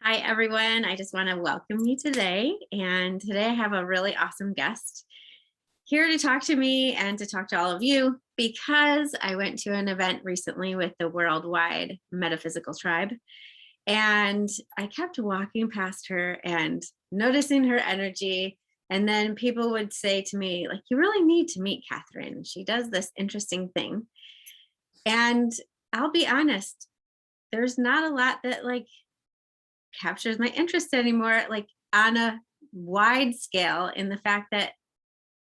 Hi, everyone. I just want to welcome you today. And today I have a really awesome guest here to talk to me and to talk to all of you because I went to an event recently with the worldwide metaphysical tribe. And I kept walking past her and noticing her energy. And then people would say to me, like, you really need to meet Catherine. She does this interesting thing. And I'll be honest, there's not a lot that captures my interest anymore, like on a wide scale, in the fact that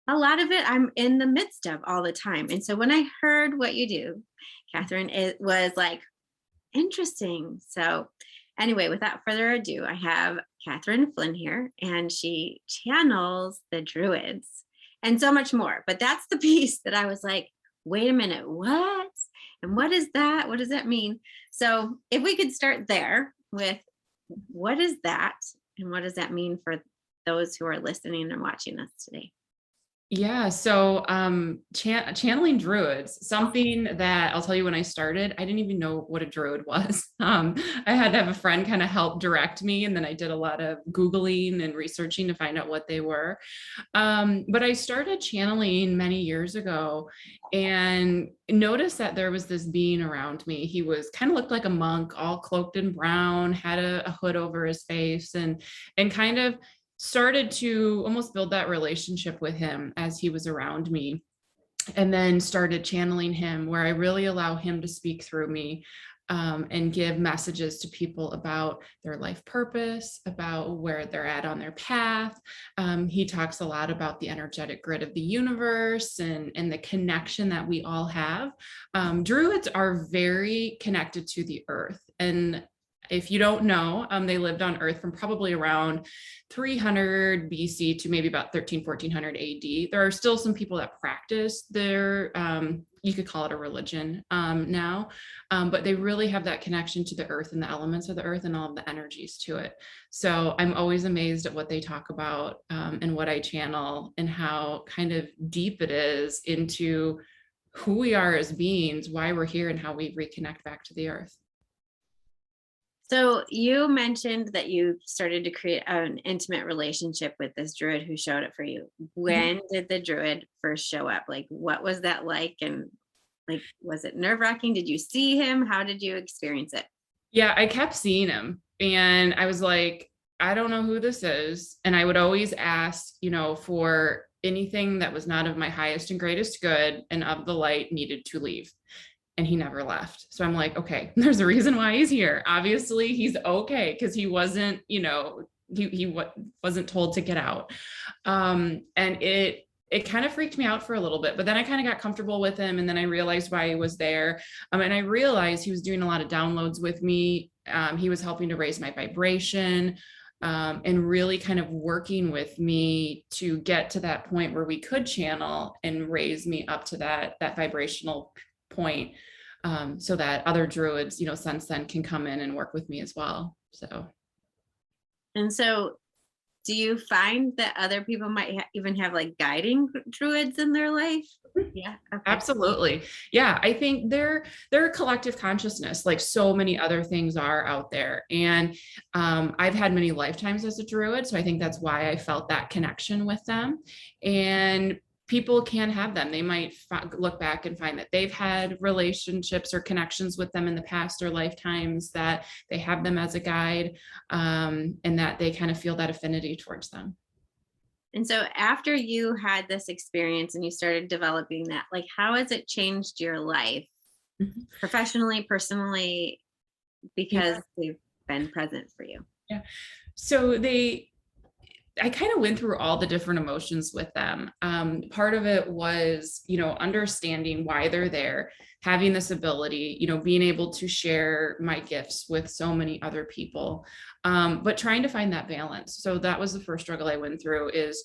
a lot of it I'm in the midst of all the time. And so when I heard what you do, Catherine, it was like interesting. So anyway, without further ado, I have Katherine Flynn here, and she channels the Druids and so much more. But that's the piece that I was like, wait a minute, what? And what is that? What does that mean? So if we could start there with what is that? And what does that mean for those who are listening and watching us today? Yeah, so channeling druids, something that I'll tell you when I started, I didn't even know what a druid was. I had to have a friend kind of help direct me, and then I did a lot of Googling and researching to find out what they were. But I started channeling many years ago and noticed that there was this being around me. He was kind of looked like a monk, all cloaked in brown, had a hood over his face, and kind of started to almost build that relationship with him as he was around me, and then started channeling him where I really allow him to speak through me, and give messages to people about their life purpose, about where they're at on their path. He talks a lot about the energetic grid of the universe and the connection that we all have. Druids are very connected to the earth. And if you don't know, they lived on Earth from probably around 300 BC to maybe about 1400 AD. There are still some people that practice their, you could call it a religion now, but they really have that connection to the earth and the elements of the earth and all of the energies to it. So I'm always amazed at what they talk about, and what I channel, and how kind of deep it is into who we are as beings, why we're here, and how we reconnect back to the earth. So you mentioned that you started to create an intimate relationship with this druid who showed up for you. When did the druid first show up? Like, what was that like? And like, was it nerve wracking? Did you see him? How did you experience it? Yeah, I kept seeing him and I was like, I don't know who this is. And I would always ask, for anything that was not of my highest and greatest good and of the light needed to leave. And he never left. So I'm like, okay, there's a reason why he's here. Obviously, he's okay because he wasn't, wasn't told to get out. And it kind of freaked me out for a little bit, but then I kind of got comfortable with him, and then I realized why he was there. And I realized he was doing a lot of downloads with me. He was helping to raise my vibration, and really kind of working with me to get to that point where we could channel and raise me up to that vibrational point, so that other druids, since then, can come in and work with me as well. So. And so do you find that other people might even have like guiding druids in their life? Yeah. Okay. Absolutely. Yeah. I think they're a collective consciousness, like so many other things are out there. And I've had many lifetimes as a druid. So I think that's why I felt that connection with them. And people can have them. They might look back and find that they've had relationships or connections with them in the past or lifetimes, that they have them as a guide, and that they kind of feel that affinity towards them. And so after you had this experience and you started developing that, like, how has it changed your life Mhm. professionally, personally, Yeah. because they've been present for you? Yeah. So I kind of went through all the different emotions with them. Part of it was, understanding why they're there, having this ability, being able to share my gifts with so many other people, but trying to find that balance. So that was the first struggle I went through is,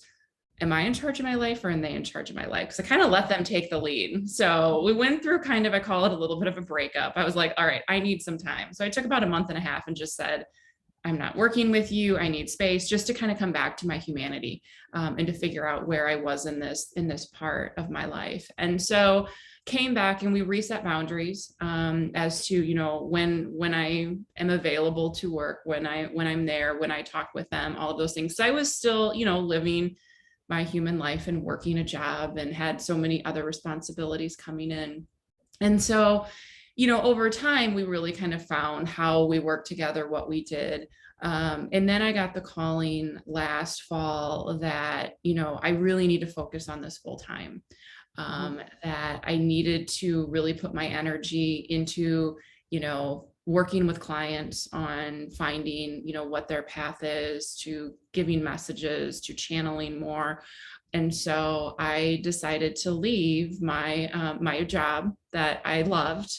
am I in charge of my life or are they in charge of my life? Because I kind of let them take the lead. So we went through kind of, I call it a little bit of a breakup. I was like, all right, I need some time. So I took about a month and a half and just said, I'm not working with you. I need space, just to kind of come back to my humanity, and to figure out where I was in this part of my life. And so came back and we reset boundaries as to, when I am available to work, when I'm there, when I talk with them, all of those things. So I was still, living my human life and working a job and had so many other responsibilities coming in. And so, over time, we really kind of found how we worked together, what we did. And then I got the calling last fall that, I really need to focus on this full time. That I needed to really put my energy into, working with clients on finding, what their path is, to giving messages, to channeling more. And so I decided to leave my job that I loved,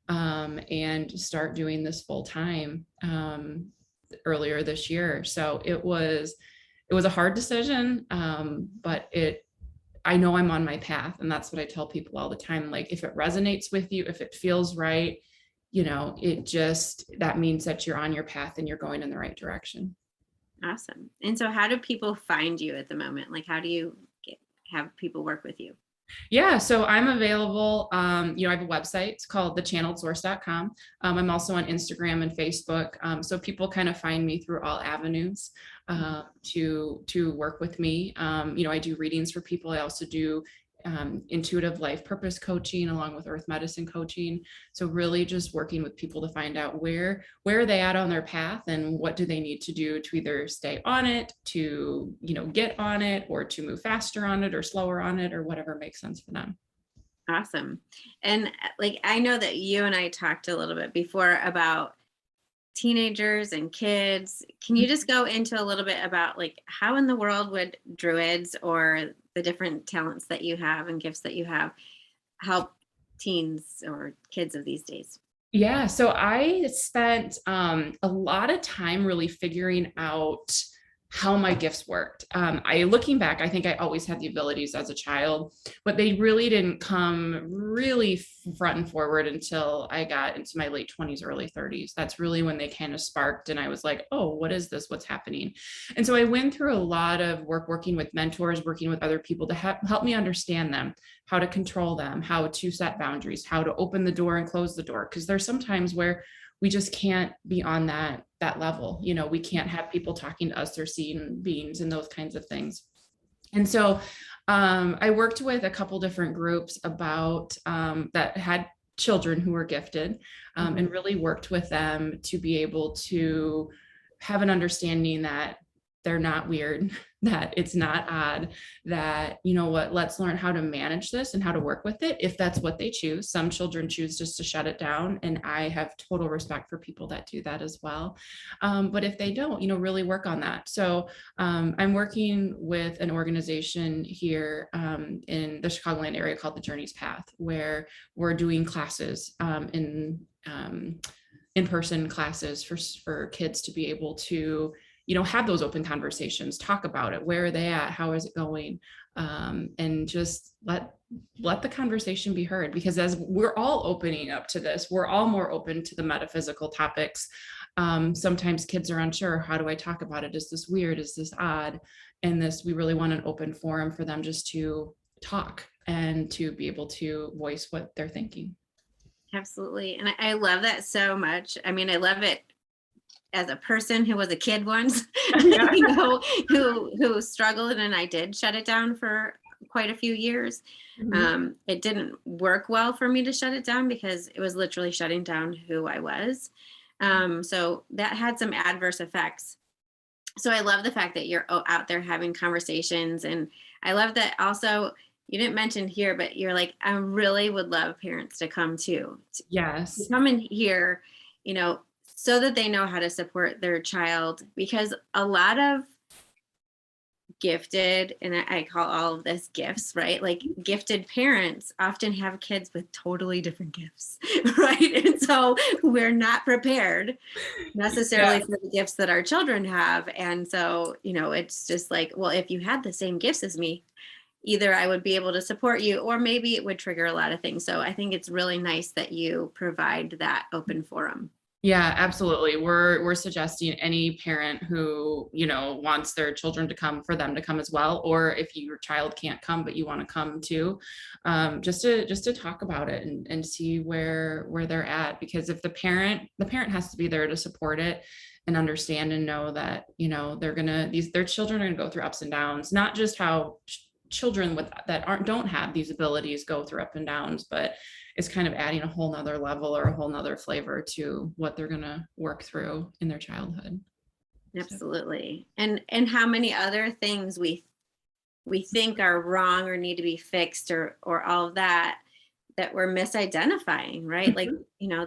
and start doing this full time earlier this year. So it was a hard decision, but I know I'm on my path, and that's what I tell people all the time. Like, if it resonates with you, if it feels right, that means that you're on your path and you're going in the right direction. Awesome. And so how do people find you at the moment? Like, how do you have people work with you? Yeah, so I'm available. I have a website. It's called thechannelledsource.com. I'm also on Instagram and Facebook. So people kind of find me through all avenues to work with me. I do readings for people. I also do intuitive life purpose coaching along with earth medicine coaching. So really just working with people to find out where are they at on their path, and what do they need to do to either stay on it, to get on it, or to move faster on it or slower on it, or whatever makes sense for them. Awesome. And like, I know that you and I talked a little bit before about teenagers and kids. Can you just go into a little bit about, like, how in the world would Druids or the different talents that you have and gifts that you have help teens or kids of these days? Yeah, so I spent a lot of time really figuring out how my gifts worked. Looking back, I think I always had the abilities as a child, but they really didn't come really front and forward until I got into my late 20s, early 30s. That's really when they kind of sparked, and I was like, oh, what is this? What's happening? And so I went through a lot of work working with mentors, working with other people to help me understand them, how to control them, how to set boundaries, how to open the door and close the door. Because there's some times where we just can't be on that level. We can't have people talking to us or seeing beings and those kinds of things. And so I worked with a couple different groups about that had children who were gifted, and really worked with them to be able to have an understanding that they're not weird, that it's not odd, that, let's learn how to manage this and how to work with it if that's what they choose. Some children choose just to shut it down, and I have total respect for people that do that as well. But if they don't, really work on that. So I'm working with an organization here in the Chicagoland area called the Journey's Path, where we're doing classes in-person classes for kids to be able to have those open conversations, talk about it. Where are they at? How is it going? And just let the conversation be heard, because as we're all opening up to this, we're all more open to the metaphysical topics. Sometimes kids are unsure. How do I talk about it? Is this weird? Is this odd? And we really want an open forum for them just to talk and to be able to voice what they're thinking. Absolutely. And I love that so much. I mean, I love it as a person who was a kid once, who struggled, and I did shut it down for quite a few years. Mm-hmm. It didn't work well for me to shut it down because it was literally shutting down who I was. So that had some adverse effects. So I love the fact that you're out there having conversations. And I love that also, you didn't mention here, but you're like, I really would love parents to come too. Yes. To come in here, so that they know how to support their child, because a lot of gifted, and I call all of this gifts, right? Like, gifted parents often have kids with totally different gifts, right? And so we're not prepared necessarily for the gifts that our children have. And so, it's just like, well, if you had the same gifts as me, either I would be able to support you, or maybe it would trigger a lot of things. So I think it's really nice that you provide that open forum. Yeah, absolutely. We're suggesting any parent who, wants their children to come, for them to come as well, or if your child can't come but you want to come too, just to talk about it and see where they're at. Because if the parent has to be there to support it and understand and know that, their children are gonna go through ups and downs, not just how children with that don't have these abilities go through up and downs, but is kind of adding a whole nother level or a whole nother flavor to what they're going to work through in their childhood. So, Absolutely. And how many other things we think are wrong or need to be fixed, or all of that, that we're misidentifying, right? Like,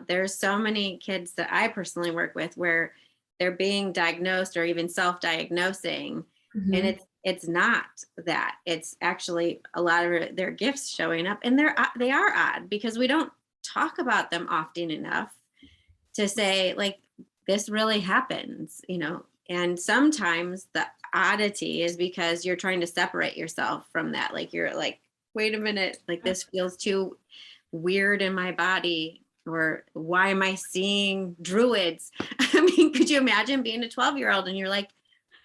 there's so many kids that I personally work with where they're being diagnosed or even self-diagnosing, and mhm. it's not that. It's actually a lot of their gifts showing up, and they are odd because we don't talk about them often enough to say, like, this really happens, and sometimes the oddity is because you're trying to separate yourself from that. Like, you're like, wait a minute, like, this feels too weird in my body, or why am I seeing druids? I mean, could you imagine being a 12-year-old and you're like,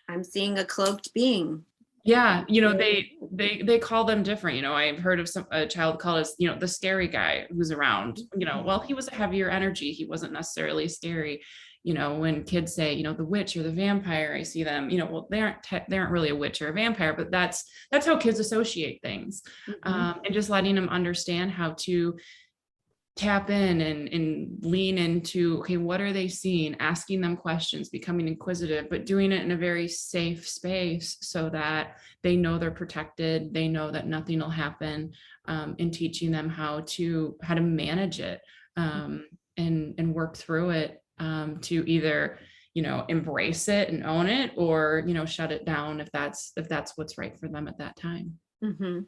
I'm seeing a cloaked being? Yeah, they call them different. I've heard of a child called as, the scary guy who's around. Well, he was a heavier energy. He wasn't necessarily scary. When kids say, the witch or the vampire, I see them, well, they aren't really a witch or a vampire, but that's how kids associate things. Mhm. And just letting them understand how to tap in and lean into, okay, what are they seeing, asking them questions, becoming inquisitive, but doing it in a very safe space so that they know they're protected, they know that nothing will happen, and teaching them how to manage it, and work through it, to either embrace it and own it, or shut it down if that's what's right for them at that time. Mhm.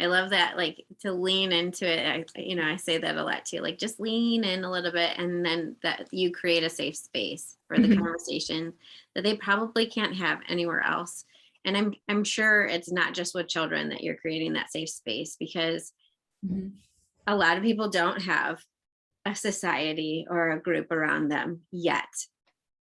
I love that, like, to lean into it. I say that a lot too, like, just lean in a little bit, and then that you create a safe space for the Mhm, conversation that they probably can't have anywhere else. And I'm sure it's not just with children that you're creating that safe space, because mhm. a lot of people don't have a society or a group around them yet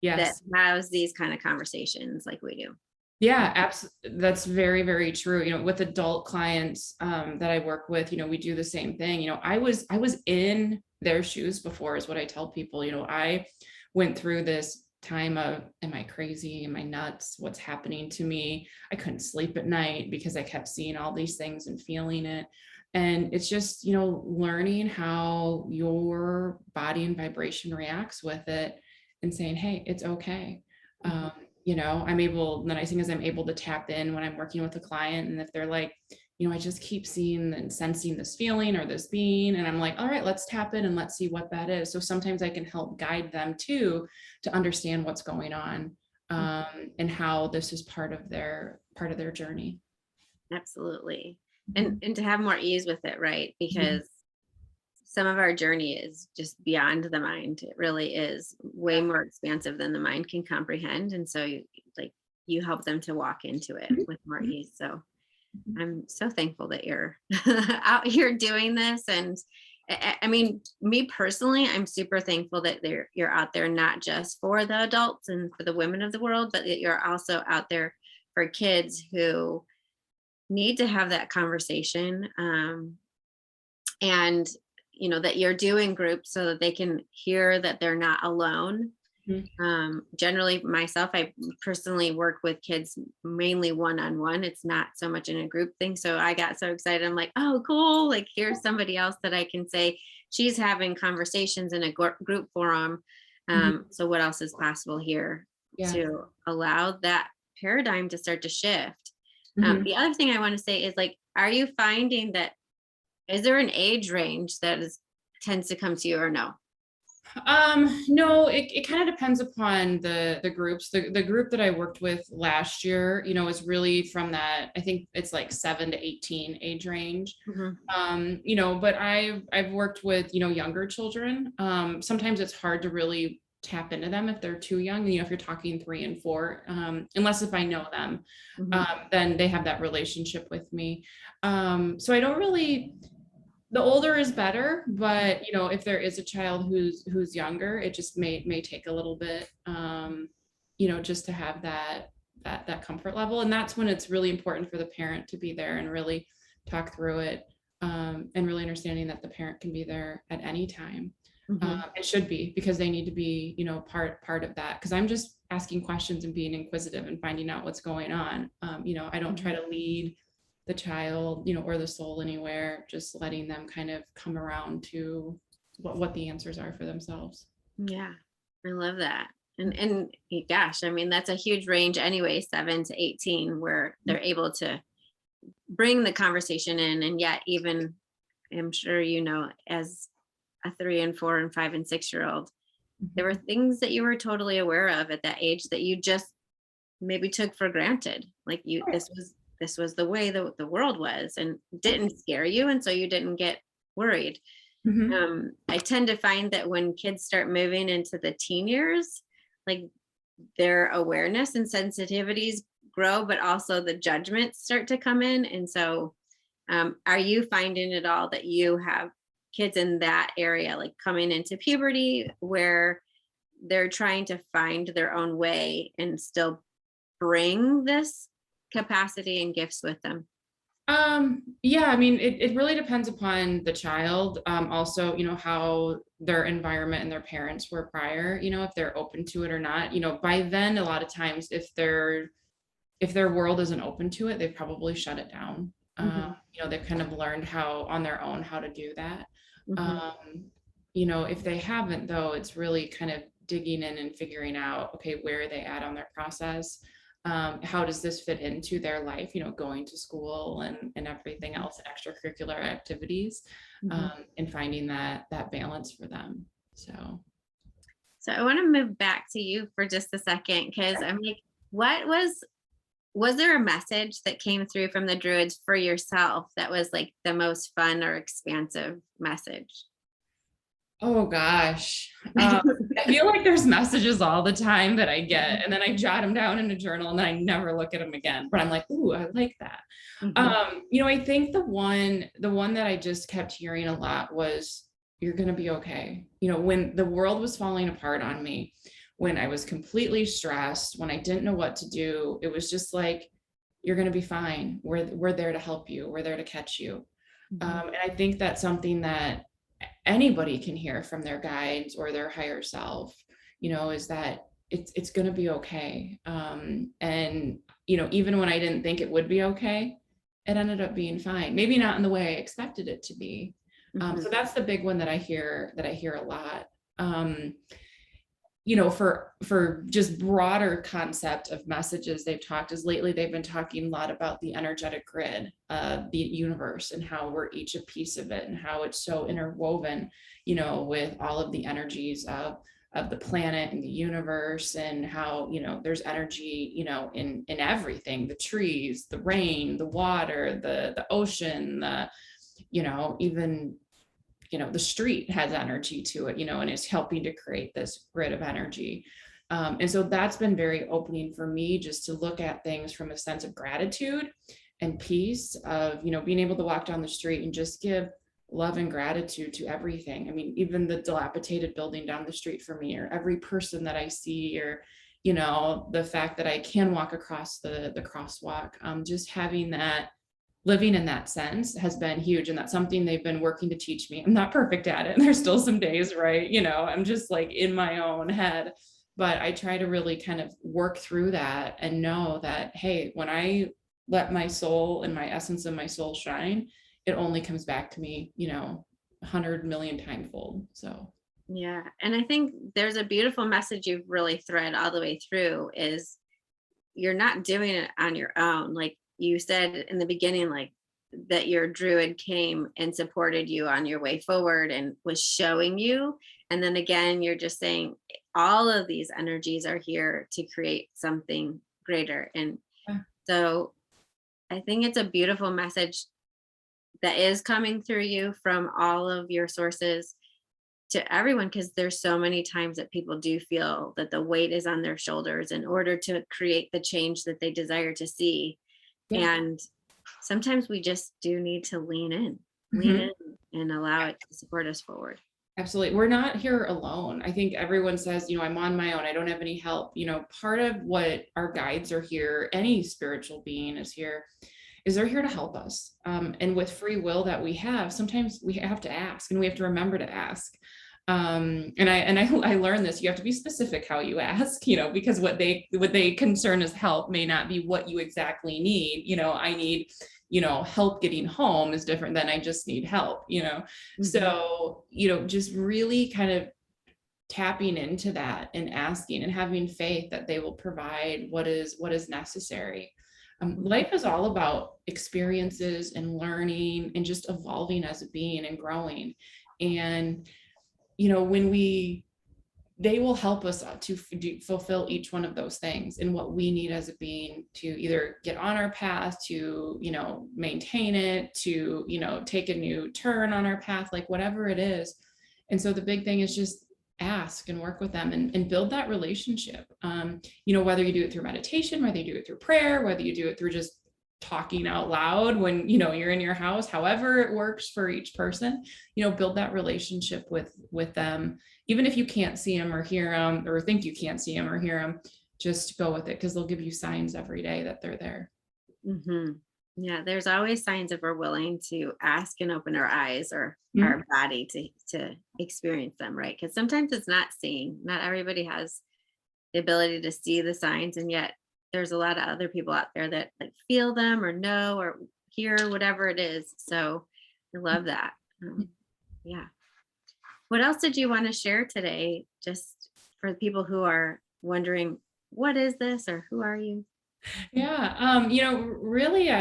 that Yes. has these kind of conversations like we do. Yeah, that's very, very true. With adult clients, that I work with, we do the same thing. I was in their shoes before, is what I tell people. I went through this time of, am I crazy? Am I nuts? What's happening to me? I couldn't sleep at night because I kept seeing all these things and feeling it. And it's just, learning how your body and vibration reacts with it, and saying, hey, it's okay. Mhm. Um, the nice thing is I'm able to tap in when I'm working with a client. And if they're like, I just keep seeing and sensing this feeling or this being, and I'm like, all right, let's tap in and let's see what that is. So sometimes I can help guide them too, to understand what's going on, and how this is part of their journey. Absolutely. And Mhm. to have more ease with it, right? Mhm. Because some of our journey is just beyond the mind. It really is way Yeah. more expansive than the mind can comprehend. And so like, you help them to walk into it Mhm. with more Mhm. ease. So Mhm. I'm so thankful that you're out here doing this. And I mean, me personally, I'm super thankful that you're out there, not just for the adults and for the women of the world, but that you're also out there for kids who need to have that conversation. And that you're doing groups so that they can hear that they're not alone. Mhm. Generally, myself, I personally work with kids mainly one-on-one. It's not so much in a group thing. So I got so excited. I'm like, oh, cool. Like, here's somebody else that I can say she's having conversations in a group forum. Mhm. So what else is possible here Yeah. to allow that paradigm to start to shift? Mhm. The other thing I want to say is, like, are you finding that, is there an age range that is tends to come to you, or no? No, it kind of depends upon the groups. The group that I worked with last year, is really from that, I think it's like 7 to 18 age range. Mhm. But I've worked with, younger children. Sometimes it's hard to really tap into them if they're too young, if you're talking 3 and 4, unless if I know them, Mhm. then they have that relationship with me. So I don't really The older is better, but you know, if there is a child who's younger, it just may take a little bit, you know, just to have that comfort level. And that's when it's really important for the parent to be there and really talk through it, and really understanding that the parent can be there at any time. It should be, because they need to be, you know, part of that. Because I'm just asking questions and being inquisitive and finding out what's going on. You know, I don't try to lead the child, you know, or the soul anywhere, just letting them kind of come around to what the answers are for themselves. Yeah, I love that. And gosh, I mean, that's a huge range anyway, 7 to 18, where they're able to bring the conversation in. And yet, even I'm sure, you know, as a 3 and 4 and 5 and 6-year-old, there were things that you were totally aware of at that age that you just maybe took for granted. Like this was the way the world was, and didn't scare you, and so you didn't get worried. I tend to find that when kids start moving into the teen years, like their awareness and sensitivities grow, but also the judgments start to come in. And so, are you finding at all that you have kids in that area, like coming into puberty, where they're trying to find their own way and still bring this capacity and gifts with them? Yeah, I mean, it really depends upon the child. Also, you know, how their environment and their parents were prior, you know, if they're open to it or not. You know, by then, a lot of times, if their world isn't open to it, they've probably shut it down. You know, they've kind of learned how on their own how to do that. You know, if they haven't, though, it's really kind of digging in and figuring out, okay, where are they at on their process? How does this fit into their life, you know, going to school and everything else, extracurricular activities, and finding that balance for them. So I want to move back to you for just a second, because I'm like, what was there a message that came through from the Druids for yourself that was like the most fun or expansive message? oh gosh. I feel like there's messages all the time that I get, and then I jot them down in a journal, and then I never look at them again. But I'm like, ooh, I like that. You know, I think the one that I just kept hearing a lot was, "You're gonna be okay." You know, when the world was falling apart on me, when I was completely stressed, when I didn't know what to do, it was just like, "You're gonna be fine. We're there to help you. We're there to catch you." And I think that's something that anybody can hear from their guides or their higher self, you know, is that it's going to be okay. And you know, even when I didn't think it would be okay, it ended up being fine. Maybe not in the way I expected it to be. So that's the big one that I hear a lot. You know, for just broader concept of messages they've talked, is lately they've been talking a lot about the energetic grid of the universe, and how we're each a piece of it, and how it's so interwoven, you know, with all of the energies of the planet and the universe, and how, you know, there's energy, you know, in everything, the trees, the rain, the water, the ocean, you know, even, you know, the street has energy to it, you know, and it's helping to create this grid of energy. And so that's been very opening for me, just to look at things from a sense of gratitude and peace, of, you know, being able to walk down the street and just give love and gratitude to everything. I mean, even the dilapidated building down the street for me, or every person that I see, or, you know, the fact that I can walk across the crosswalk, just having that, living in that sense has been huge. And that's something they've been working to teach me. I'm not perfect at it. And there's still some days, right? You know, I'm just like in my own head, but I try to really kind of work through that and know that, hey, when I let my soul and my essence of my soul shine, it only comes back to me, you know, 100 million timefold. So Yeah. And I think there's a beautiful message you've really thread all the way through, is you're not doing it on your own. Like you said in the beginning, like that your druid came and supported you on your way forward and was showing you. And then again, you're just saying all of these energies are here to create something greater. And yeah. so I think it's a beautiful message that is coming through you from all of your sources to everyone, because there's so many times that people do feel that the weight is on their shoulders in order to create the change that they desire to see. Yeah. And sometimes we just do need to lean in and allow it to support us forward. Absolutely. We're not here alone. I think everyone says, I'm on my own. I don't have any help. Part of what our guides are here, any spiritual being is here, is they're here to help us. And with free will that we have, sometimes we have to ask, and we have to remember to ask. And I learned this, you have to be specific how you ask, because what they concern as help may not be what you exactly need. I need, help getting home is different than I just need help, So, just really kind of tapping into that and asking and having faith that they will provide what is necessary. Life is all about experiences and learning and just evolving as a being and growing. And when they will help us to fulfill each one of those things and what we need as a being to either get on our path, to, maintain it, to, take a new turn on our path, like whatever it is. And so the big thing is just ask and work with them and build that relationship. Whether you do it through meditation, whether you do it through prayer, whether you do it through just talking out loud when you're in your house, however it works for each person, build that relationship with them, even if you can't see them or hear them, or think you can't see them or hear them. Just go with it, because they'll give you signs every day that they're there. Yeah, there's always signs if we're willing to ask and open our eyes or our body to experience them, right? Because sometimes it's not seeing. Not everybody has the ability to see the signs, and yet there's a lot of other people out there that feel them or know or hear whatever it is. So I love that. Yeah. What else did you want to share today, just for the people who are wondering, what is this or who are you? Yeah. Really,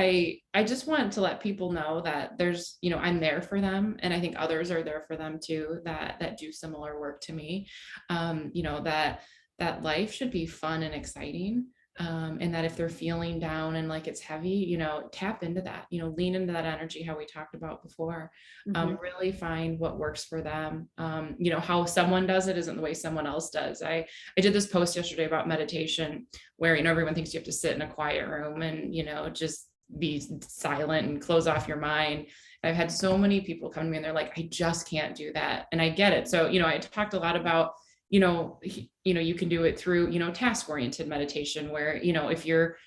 I just want to let people know that there's, I'm there for them. And I think others are there for them too, that do similar work to me. That life should be fun and exciting. And that if they're feeling down and like it's heavy, tap into that, lean into that energy, how we talked about before. Really find what works for them. How someone does it isn't the way someone else does. I did this post yesterday about meditation where, everyone thinks you have to sit in a quiet room and, just be silent and close off your mind. I've had so many people come to me and they're like, I just can't do that. And I get it. So, I talked a lot about, you can do it through, task-oriented meditation where, if you're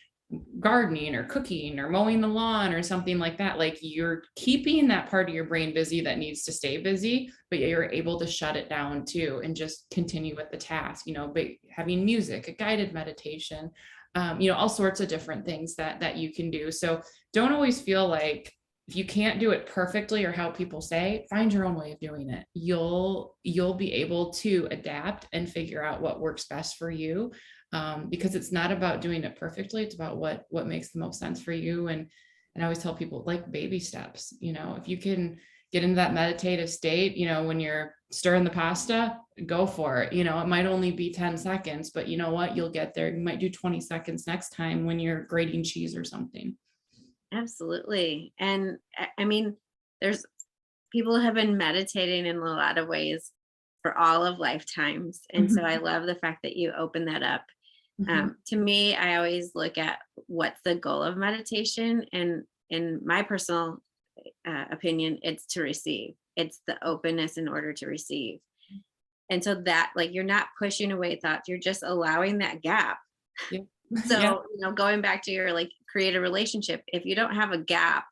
gardening or cooking or mowing the lawn or something like that, like you're keeping that part of your brain busy that needs to stay busy, but you're able to shut it down too and just continue with the task, but having music, a guided meditation, all sorts of different things that you can do. So don't always feel like, if you can't do it perfectly or how people say, find your own way of doing it. You'll be able to adapt and figure out what works best for you, because it's not about doing it perfectly. It's about what makes the most sense for you. And I always tell people, like, baby steps. If you can get into that meditative state, when you're stirring the pasta, go for it. It might only be 10 seconds, but you know what? You'll get there. You might do 20 seconds next time when you're grating cheese or something. Absolutely. And I mean, there's people have been meditating in a lot of ways for all of lifetimes. And so I love the fact that you open that up. To me, I always look at what's the goal of meditation. And in my personal opinion, it's to receive. It's the openness in order to receive. And so that, like, you're not pushing away thoughts, you're just allowing that gap. Yeah. So, going back to your create a relationship, if you don't have a gap,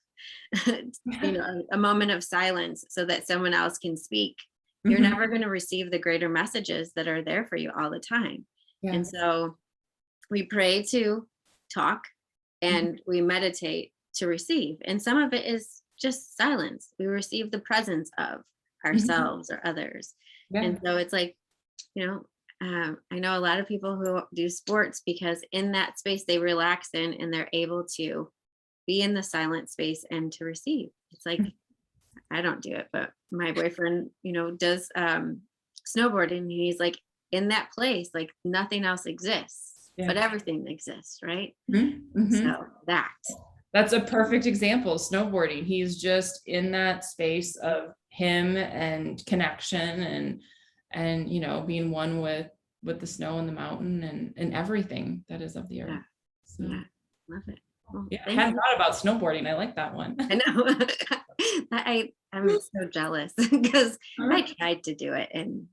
a moment of silence so that someone else can speak, you're never going to receive the greater messages that are there for you all the time. Yeah. And so we pray to talk and we meditate to receive. And some of it is just silence. We receive the presence of ourselves or others. Yeah. And so it's like, I know a lot of people who do sports because in that space they relax in and they're able to be in the silent space and to receive. It's like, I don't do it, but my boyfriend, does snowboarding. He's like in that place, like nothing else exists, but everything exists, right? So that's a perfect example. Snowboarding. He's just in that space of him and connection and being one with the snow and the mountain and everything that is of the earth. So. Yeah, love it. Well, Yeah, I thank hadn't you. thought about snowboarding. I like that one. I know. I'm so jealous because I tried to do it and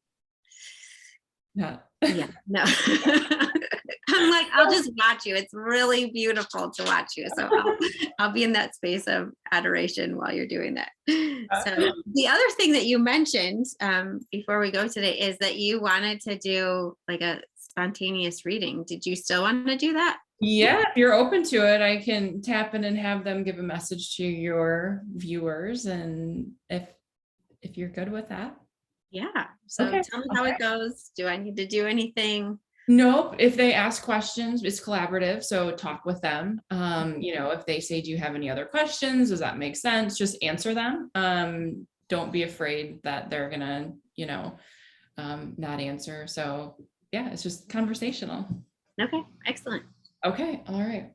Yeah. yeah, no. I'm like, I'll just watch you. It's really beautiful to watch you. So I'll be in that space of adoration while you're doing that. So the other thing that you mentioned before we go today is that you wanted to do like a spontaneous reading. Did you still want to do that? Yeah, if you're open to it, I can tap in and have them give a message to your viewers, and if you're good with that. Yeah. So Okay. tell me how it goes. Do I need to do anything? Nope. If they ask questions, it's collaborative. So talk with them. If they say, do you have any other questions? Does that make sense? Just answer them. Don't be afraid that they're gonna, not answer. So yeah, it's just conversational. Okay, excellent. Okay. All right.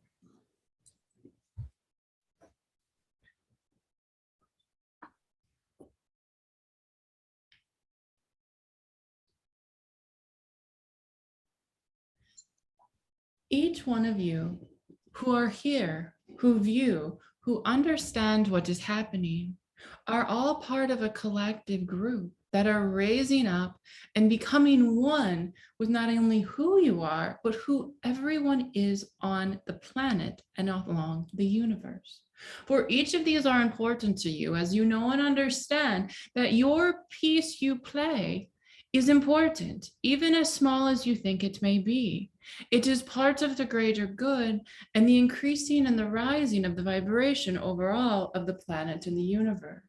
Each one of you who are here, who view, who understand what is happening, are all part of a collective group that are raising up and becoming one with not only who you are, but who everyone is on the planet and along the universe. For each of these are important to you, as you know and understand that your piece you play is important, even as small as you think it may be. It is part of the greater good and the increasing and the rising of the vibration overall of the planet and the universe.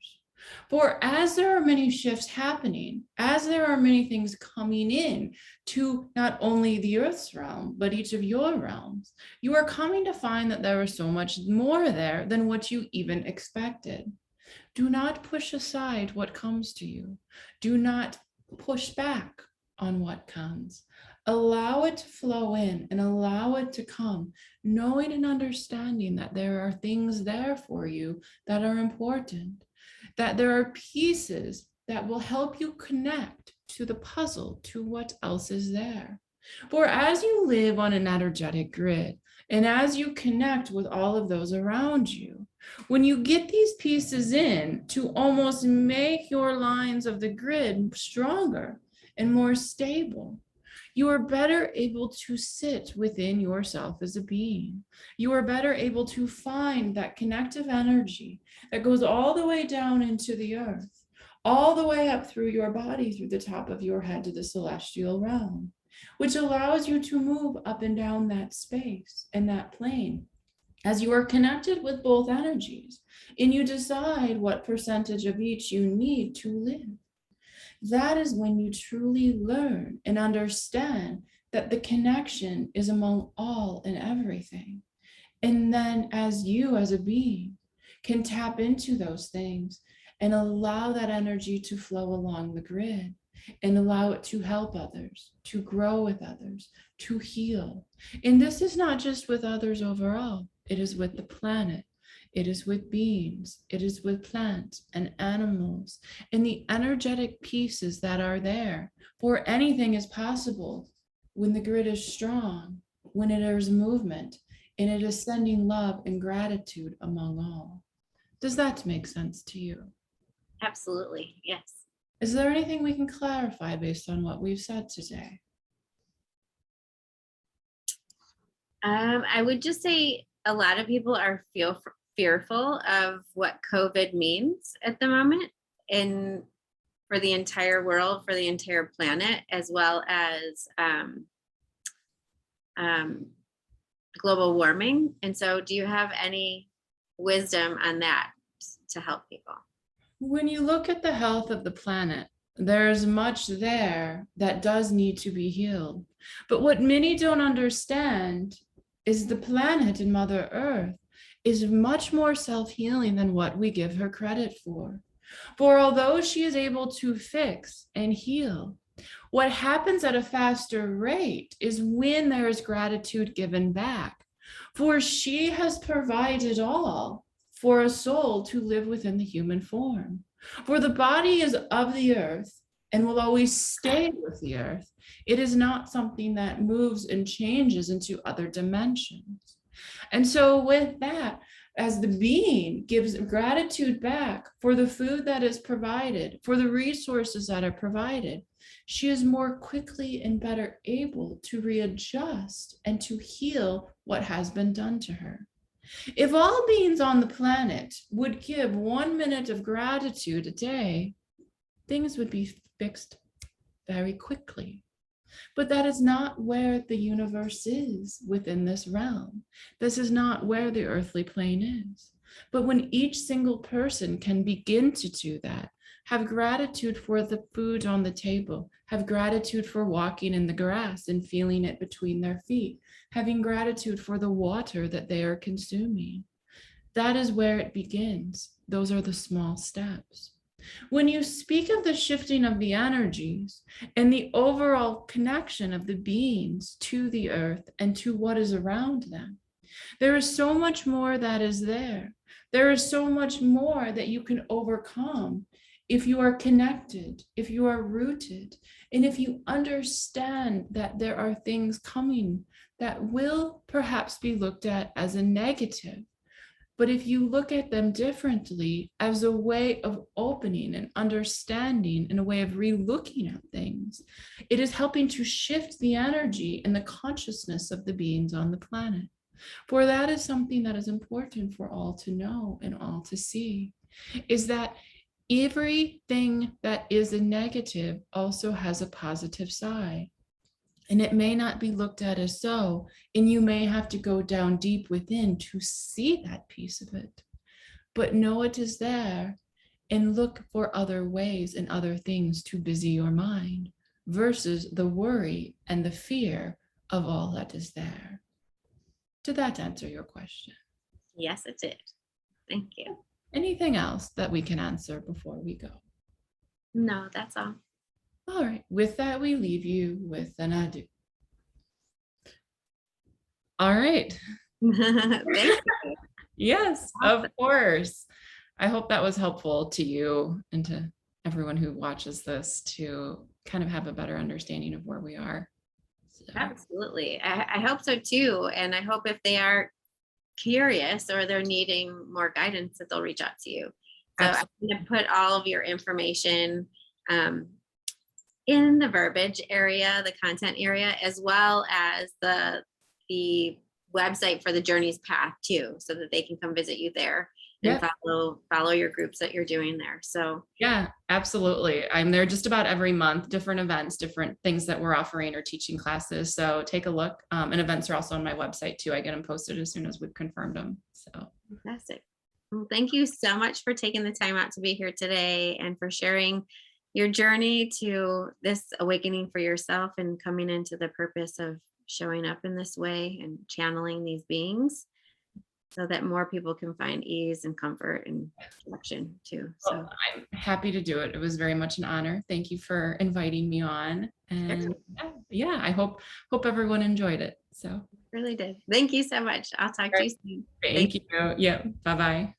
For as there are many shifts happening, as there are many things coming in to not only the Earth's realm, but each of your realms, you are coming to find that there is so much more there than what you even expected. Do not push aside what comes to you. Do not push back on what comes. Allow it to flow in and allow it to come, knowing and understanding that there are things there for you that are important, that there are pieces that will help you connect to the puzzle, to what else is there. For as you live on an energetic grid, and as you connect with all of those around you, when you get these pieces in to almost make your lines of the grid stronger and more stable, you are better able to sit within yourself as a being. You are better able to find that connective energy that goes all the way down into the earth, all the way up through your body, through the top of your head to the celestial realm, which allows you to move up and down that space and that plane as you are connected with both energies, and you decide what percentage of each you need to live. That is when you truly learn and understand that the connection is among all and everything. And then as you as a being can tap into those things and allow that energy to flow along the grid and allow it to help others, to grow with others, to heal. And this is not just with others overall, it is with the planet. It is with beings, it is with plants and animals, and the energetic pieces that are there. For anything is possible when the grid is strong, when it is movement, and it is sending love and gratitude among all. Does that make sense to you? Absolutely. Yes. Is there anything we can clarify based on what we've said today? I would just say a lot of people are fearful of what COVID means at the moment and for the entire world, for the entire planet, as well as global warming. And so do you have any wisdom on that to help people? When you look at the health of the planet, there's much there that does need to be healed. But what many don't understand is the planet and Mother Earth is much more self-healing than what we give her credit for. For although she is able to fix and heal, what happens at a faster rate is when there is gratitude given back. For she has provided all for a soul to live within the human form. For the body is of the earth and will always stay with the earth. It is not something that moves and changes into other dimensions. And so with that, as the being gives gratitude back for the food that is provided, for the resources that are provided, she is more quickly and better able to readjust and to heal what has been done to her. If all beings on the planet would give 1 minute of gratitude a day, things would be fixed very quickly. But that is not where the universe is within this realm. This is not where the earthly plane is. But when each single person can begin to do that, have gratitude for the food on the table, have gratitude for walking in the grass and feeling it between their feet, having gratitude for the water that they are consuming. That is where it begins. Those are the small steps. When you speak of the shifting of the energies and the overall connection of the beings to the earth and to what is around them, there is so much more that is there. There is so much more that you can overcome if you are connected, if you are rooted, and if you understand that there are things coming that will perhaps be looked at as a negative. But if you look at them differently as a way of opening and understanding and a way of re-looking at things, it is helping to shift the energy and the consciousness of the beings on the planet. For that is something that is important for all to know and all to see, is that everything that is a negative also has a positive side. And it may not be looked at as so, and you may have to go down deep within to see that piece of it. But know it is there and look for other ways and other things to busy your mind versus the worry and the fear of all that is there. Did that answer your question? Yes, it did. Thank you. Anything else that we can answer before we go? No, that's all. All right, with that, we leave you with an adieu. All right. Thank you. Yes, of course. I hope that was helpful to you and to everyone who watches this to kind of have a better understanding of where we are. So, Absolutely. I hope so too. And I hope if they are curious or they're needing more guidance that they'll reach out to you. So I'm going to put all of your information in the verbiage area, the content area, as well as the website for the Journeys Path too, so that they can come visit you there and follow your groups that you're doing there. So yeah, absolutely. I'm there just about every month, different events, different things that we're offering or teaching classes. So take a look. And events are also on my website too. I get them posted as soon as we've confirmed them. So fantastic. Well, thank you so much for taking the time out to be here today and for sharing your journey to this awakening for yourself and coming into the purpose of showing up in this way and channeling these beings so that more people can find ease and comfort and connection too. So I'm happy to do it. It was very much an honor. Thank you for inviting me on. And yeah, I hope everyone enjoyed it. So really did. Thank you so much. I'll talk to you soon. Thank you. Yeah. Bye-bye.